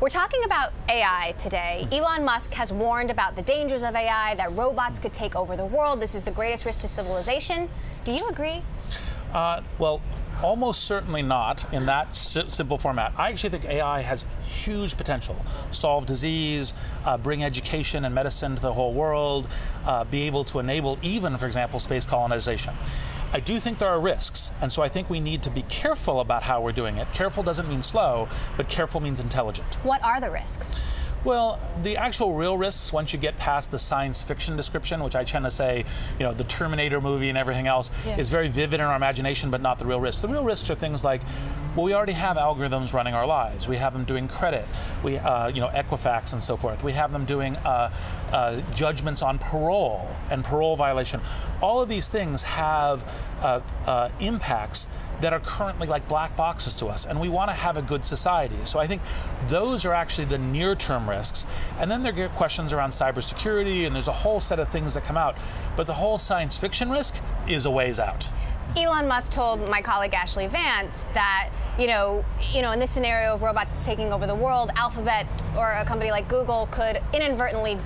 We're talking about AI today. Elon Musk has warned about the dangers of AI, that robots could take over the world. This is the greatest risk to civilization. Do you agree? Well, almost certainly not in that simple format. I actually think AI has huge potential. Solve disease, bring education and medicine to the whole world, be able to enable even, for example, space colonization. I do think there are risks, and so I think we need to be careful about how we're doing it. Careful doesn't mean slow, but careful means intelligent. What are the risks? Well, the actual real risks, once you get past the science fiction description, which I tend to say, the Terminator movie and everything else is very vivid in our imagination, but not the real risks. The real risks are things like, well, we already have algorithms running our lives. We have them doing credit, Equifax and so forth. We have them doing judgments on parole and parole violation. All of these things have impacts that are currently like black boxes to us, and we want to have a good society. So I think those are actually the near-term risks. And then there get questions around cybersecurity, and there's a whole set of things that come out. But the whole science fiction risk is a ways out. Elon Musk told my colleague Ashley Vance that, in this scenario of robots taking over the world, Alphabet or a company like Google could inadvertently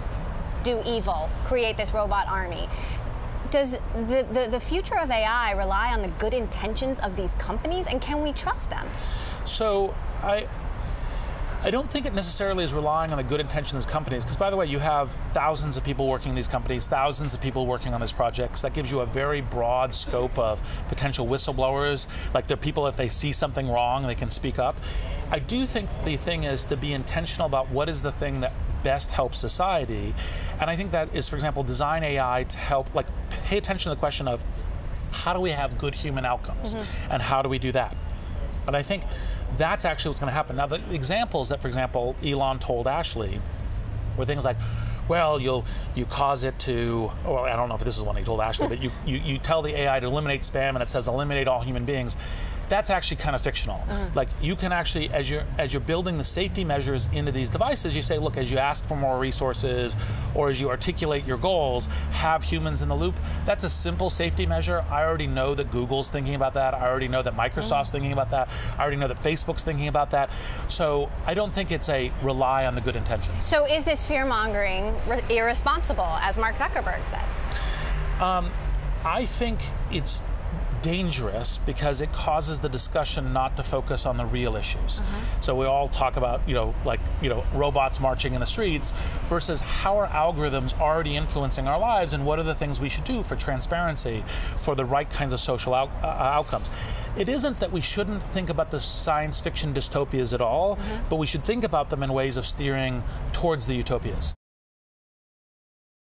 do evil, create this robot army. Does the future of AI rely on the good intentions of these companies, and can we trust them? So I don't think it necessarily is relying on the good intentions of companies, because, by the way, you have thousands of people working in these companies, thousands of people working on these projects. That gives you a very broad scope of potential whistleblowers. Like, they're people, if they see something wrong, they can speak up. I do think the thing is to be intentional about what is the thing that best helps society. And I think that is, for example, design AI to help, pay attention to the question of how do we have good human outcomes, and how do we do that? And I think that's actually what's going to happen. Now, the examples that, for example, Elon told Ashley were things like, well, you cause it to, well, I don't know if this is one he told Ashley, but you tell the AI to eliminate spam, and it says eliminate all human beings. That's actually kind of fictional. Like, you can actually, as you're building the safety measures into these devices, you say, look, as you ask for more resources or as you articulate your goals, have humans in the loop. That's a simple safety measure. I already know that Google's thinking about that. I already know that Microsoft's thinking about that. I already know that Facebook's thinking about that. So I don't think it's a rely on the good intentions. So is this fear-mongering irresponsible, as Mark Zuckerberg said? I think it's dangerous because it causes the discussion not to focus on the real issues. So we all talk about, robots marching in the streets versus how are algorithms already influencing our lives, and what are the things we should do for transparency, for the right kinds of social outcomes. It isn't that we shouldn't think about the science fiction dystopias at all, but we should think about them in ways of steering towards the utopias.